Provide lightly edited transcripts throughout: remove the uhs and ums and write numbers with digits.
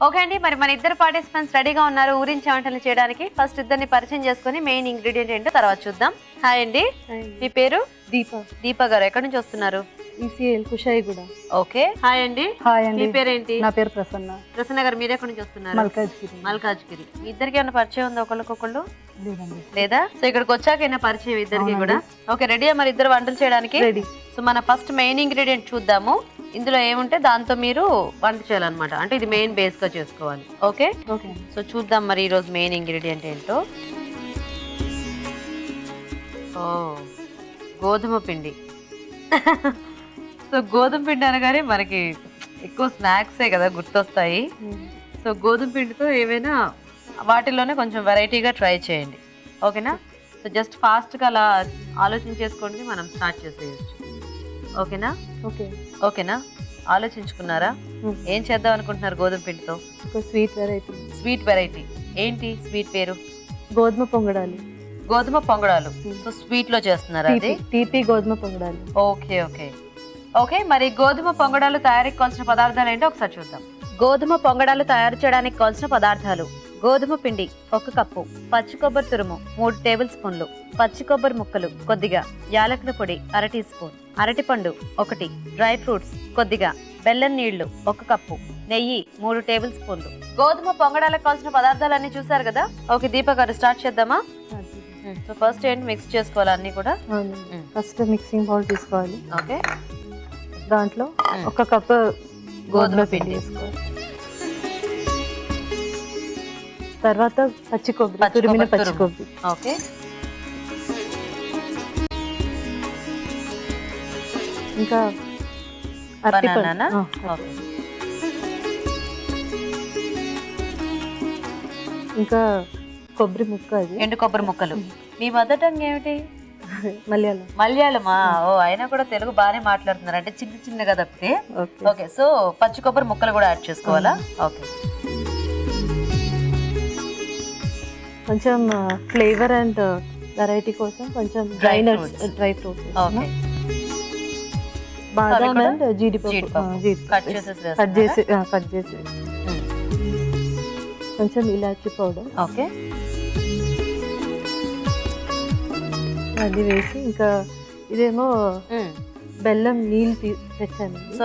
Okay అండి, మరి మన ఇద్దరు పార్టిసిపెంట్స్ రెడీగా ఉన్నారు ఊరించి వంటలు చేయడానికి. ఫస్ట్ ఇద్దరిని పరిచయం చేసుకుని మెయిన్ ఇంగ్రీడియంట్ ఏంటో తర్వాత చూద్దాం. హాయ్ అండి, మీ పేరు? దీప గారు. ఎక్కడి నుంచి వస్తున్నారు? ఈసీఎల్ కుషాయిగూడ. ఓకే. హాయ్ అండి. హాయ్ అండి. మీ పేరేంటి? నా పేరు ప్రసన్న. ప్రసన్న గారు, మీరు ఎక్కడి నుంచి వస్తున్నారు? మల్కాజ్గిరి. మల్కాజ్గిరి. మీ ఇద్దరికి ఏమైనా పరిచయం ఉందా ఒకళ్ళకొకళ్ళు? లేదండి. లేదా? సో ఇక్కడికి వచ్చాకైనా పరిచయం ఇద్దరికి కూడా. ఓకే, రెడీ మరి ఇద్దరు వంటలు చేయడానికి? రెడీ. సో మన ఫస్ట్ మెయిన్ ఇంగ్రీడియంట్ చూద్దాము. ఇందులో ఏముంటే దాంతో మీరు వంట చేయాలన్నమాట. అంటే ఇది మెయిన్ బేస్ గా చేసుకోవాలి. Okay okay. సో చూద్దాం మరి ఈరోజు మెయిన్ ఇంగ్రీడియంట్ ఏంటో. ఓ, గోధుమ పిండి. సో గోధుమ పిండి అనగానే మనకి ఎక్కువ స్నాక్సే కదా గుర్తొస్తాయి. సో గోధుమ పిండితో ఏవైనా వాటిల్లోనే కొంచెం వెరైటీగా ట్రై చేయండి. ఓకేనా? సో జస్ట్ ఫాస్ట్గా అలా ఆలోచించేసుకోండి, మనం స్టార్ట్ చేసేయచ్చు. ఓకేనా? ఓకే. ఓకేనా? ఆలోచించుకున్నారా ఏం చేద్దాం అనుకుంటున్నారు గోధుమ పిండితో? Sweet variety. స్వీట్ వెరైటీ ఏంటి? స్వీట్ పేరు? గోధుమ పొంగడాలు. గోధుమ పొంగడాలు. సో స్వీట్ లో చేస్తున్నారు అది? తీపి గోధుమ పొంగడాలు. Okay okay okay. మరి గోధుమ పొంగడాలు తయారీకి కావాల్సిన పదార్థాలు ఏంటో ఒకసారి చూద్దాం. గోధుమ పొంగడాలు తయారు చేయడానికి కావాల్సిన పదార్థాలు: గోధుమ పిండి 1 కప్పు, పచ్చి కొబ్బరి తురుము 3 టేబుల్ స్పూన్లు, పచ్చి కొబ్బరి ముక్కలు కొద్దిగా, యాలకుల పొడి 1 టీ స్పూన్, అరటిపండు 1, డ్రై ఫ్రూట్స్ కొద్దిగా, బెల్లం నీళ్లు 1 కప్పు, నెయ్యి 3 టేబుల్ స్పూన్లు. గోధుమ పొంగడాలకు కావాల్సిన పదార్థాలన్నీ చూసారు కదా. ఓకే దీప గారు, స్టార్ట్ చేద్దామా? సో ఫస్ట్ ఏంటి, మిక్స్ చేసుకోవాలి అన్ని కూడా. ఫస్ట్ మిక్సింగ్ బౌల్ తీసుకోవాలి. ఓకే. దాంట్లో 1 కప్పు గోధుమ పిండి వేసుకోవాలి. తర్వాత పచ్చి కొబ్బరి, తురిమిన పచ్చి కొబ్బరి. ఓకే. ఇంకా బనానా. ఇంకా కొబ్బరి ముక్క, అది ఎండు కొబ్బరి ముక్కలు. మీ మదర్ టంగ్ ఏమిటి? మలయాళం. మలయాళమా? ఓ, అయినా కూడా తెలుగు బాగానే మాట్లాడుతున్నారు, అంటే చిన్న చిన్నగా తప్పితే. ఓకే. సో పచ్చి కొబ్బరి ముక్కలు కూడా యాడ్ చేసుకోవాలా? ఓకే. కొంచెం ఫ్లేవర్ అండ్ వెరైటీ కోసం కొంచెం dry fruits. Okay. Badam and జీడిపప్పు కట్ చేసి కొంచెం ఇలాచీ పౌడర్. ఓకే. అది వేసి, ఇంకా ఇదేమో బెల్లం నీళ్ళు తెచ్చాను. సో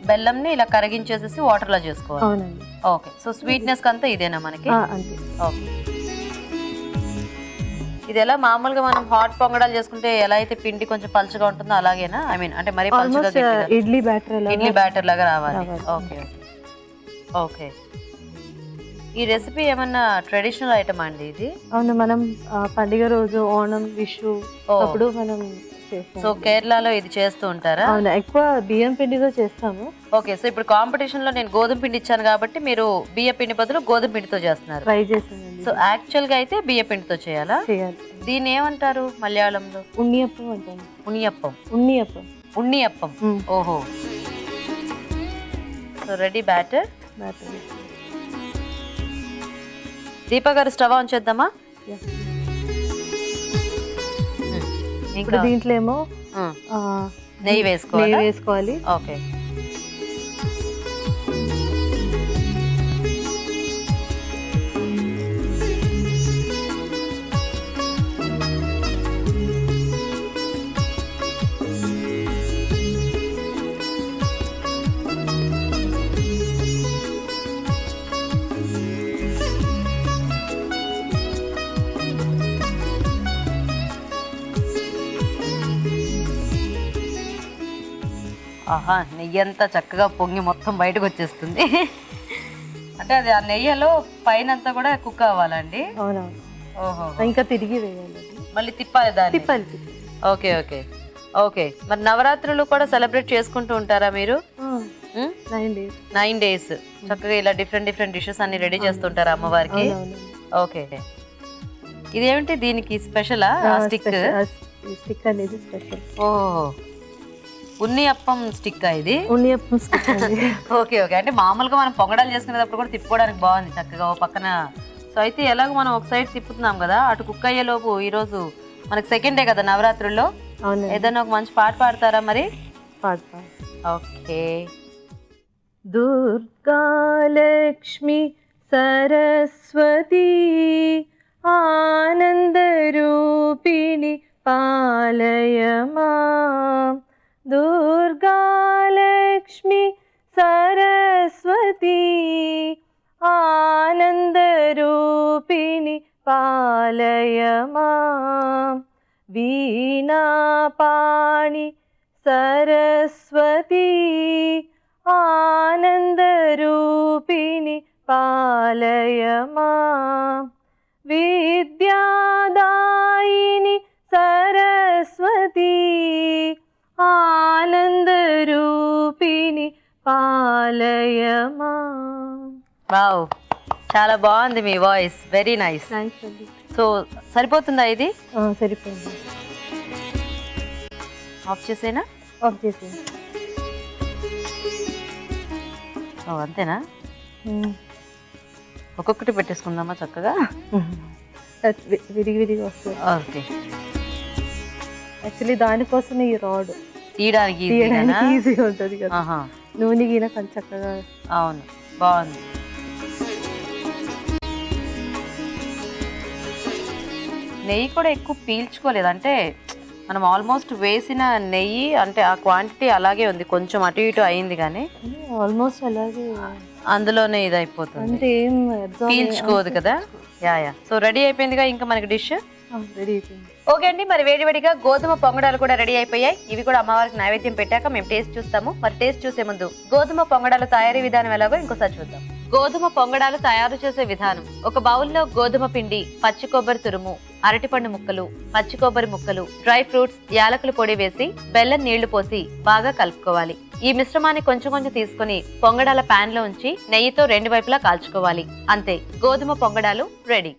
బెల్లంని ఇలా కరిగించేసేసి వాటర్ లో చేసుకోవాలి. అవునండి. ఓకే. సో స్వీట్నెస్ అంతా ఇదేనా మనకి? అంతే. ఓకే. ఇది ఎలా మామూలుగా మనం హాట్ పొంగడాలు చేసుకుంటే ఎలా అయితే పిండి కొంచెం పల్చగా ఉంటుందో అలాగేనా? ఐ మీన్ అంటే మరి ఇడ్లీ బ్యాటర్ లాగా రావాలి. Okay okay. ఈ రెసిపీ ఏమన్నా ట్రెడిషనల్ ఐటమ్ అండి ఇది? అవును, మనం పండుగ రోజు ఓణం, విషు అప్పుడు మనం చేస్తాం. సో కేరళలో ఇది చేస్తూ ఉంటారా? అవును, ఎక్కువ బియ్యం పిండితో చేస్తాము. ఓకే. సో ఇప్పుడు కాంపిటీషన్ లో నేను గోధుమ పిండి ఇచ్చాను కాబట్టి మీరు బియ్య పిండి బదులు గోధుమ పిండితో చేస్తున్నారు. ట్రై చేసాను. సో యాక్చువల్ గా అయితే బియ్య పిండితో చేయాలా? చేయాలి. దీన్ని ఏమంటారు మలయాళంలో? ఉన్నియప్పం అంటాను. ఉన్నియప్పం. ఓహో. So ready batter. దీప గారు, స్టవ్ ఆన్ చేద్దామా? ఇప్పుడు దీంట్లో ఏమో నెయ్యి వేసుకోవాలి. ఓకే. ఆహా, నెయ్యి అంతా చక్కగా పొంగి మొత్తం బయటకు వచ్చేస్తుంది. అంటే అది ఆ నెయ్యిలో పైన అంతా కూడా కుక్ అవ్వాలండి? అవునవును. ఓహో. ఇంకా తిరిగి వేయాలి, మళ్ళీ తిప్పాలి దాన్ని? తిప్పాలి. Okay okay okay. మరి నవరాత్రులు కూడా సెలబ్రేట్ చేసుకుంటూ ఉంటారా మీరు? 9 days చక్కగా ఇలా డిఫరెంట్ డిషెస్ అన్ని రెడీ చేస్తుంటారా అమ్మవారికి? ఓకే. ఇదేమిటి దీనికి స్పెషలా? స్టిక్ అనేది స్పెషల్. ఓహో, ఉన్ని అప్పం స్టిక్ ఇది? ఉన్నియప్పం స్టిక్. Okay okay. అంటే మామూలుగా మనం పొంగడాలు చేసుకునేటప్పుడు కూడా తిప్పుకోవడానికి బాగుంది చక్కగా ఓ పక్కన. సో అయితే ఎలాగో మనం ఒక సైడ్ తిప్పుతున్నాం కదా, అటు కుక్ అయ్యే లోపు ఈరోజు మనకి సెకండ్ డే కదా నవరాత్రుల్లో, ఏదైనా ఒక మంచి పాట పాడతారా మరి? పాడతా. ఓకే. దుర్గాలక్ష్మి సరస్వతి ఆనందరూపిణి పాలయ మాం. దుర్గాలక్ష్మి సరస్వతి ఆనందరూపిణి పాలయ మాం. వీణాపాణి సరస్వతి ఆనందరూపిణి పాలయ మాం. విద్యాదాయిని సరస్వతి ఆనందరూపిణి పాలయ మాం. వావ్, చాలా బాగుంది మీ వాయిస్, వెరీ నైస్. థ్యాంక్స్ అండి. సో సరిపోతుందా ఇది? సరిపోయింది. ఆఫ్ చేసేనా? ఆఫ్ చేసేయండి. ఓ అంతేనా? ఒక్కొక్కటి పెట్టేసుకుందామా చక్కగా? విడివిడిగా వస్తుంది. ఓకే, యాక్చువల్లీ దానికోసం ఈ రాడ్ తీయడానికి ఈజీగా ఉంటుంది కదా. నూనె గిన కొంచెం చక్కగా. అవును, బాగుంది. నెయ్యి కూడా ఎక్కువ పీల్చుకోలేదు, అంటే మనం ఆల్మోస్ట్ వేసిన నెయ్యి అంటే ఆ క్వాంటిటీ అలాగే ఉంది, కొంచెం అటు ఇటు అయింది కానీ ఆల్మోస్ట్ అలాగే అందులోనే ఇది అయిపోతుంది, అంటే ఏం పీల్చుకోదు కదా. Yeah yeah. సో రెడీ అయిపోయిందిగా ఇంకా మనకి డిష్. రెడీ అయిపోయింది. ఓకే అండి, మరి వేడివేడిగా గోధుమ పొంగడాలు కూడా రెడీ అయిపోయాయి. ఇవి కూడా అమ్మవారికి నైవేద్యం పెట్టాక మేము టేస్ట్ చూస్తాము. మరి టేస్ట్ చూసే ముందు గోధుమ పొంగడాలు తయారీ విధానం ఎలాగో ఇంకోసారి చూద్దాం. గోధుమ పొంగడాలు తయారు చేసే విధానం: ఒక బౌల్లో గోధుమ పిండి, పచ్చి కొబ్బరి తురుము, అరటిపండు ముక్కలు, పచ్చి కొబ్బరి ముక్కలు, డ్రై ఫ్రూట్స్, యాలకుల పొడి వేసి బెల్లం నీళ్లు పోసి బాగా కలుపుకోవాలి. ఈ మిశ్రమాన్ని కొంచెం కొంచెం తీసుకుని పొంగడాల పాన్ లో ఉంచి నెయ్యితో రెండు వైపులా కాల్చుకోవాలి. అంతే, గోధుమ పొంగడాలు రెడీ.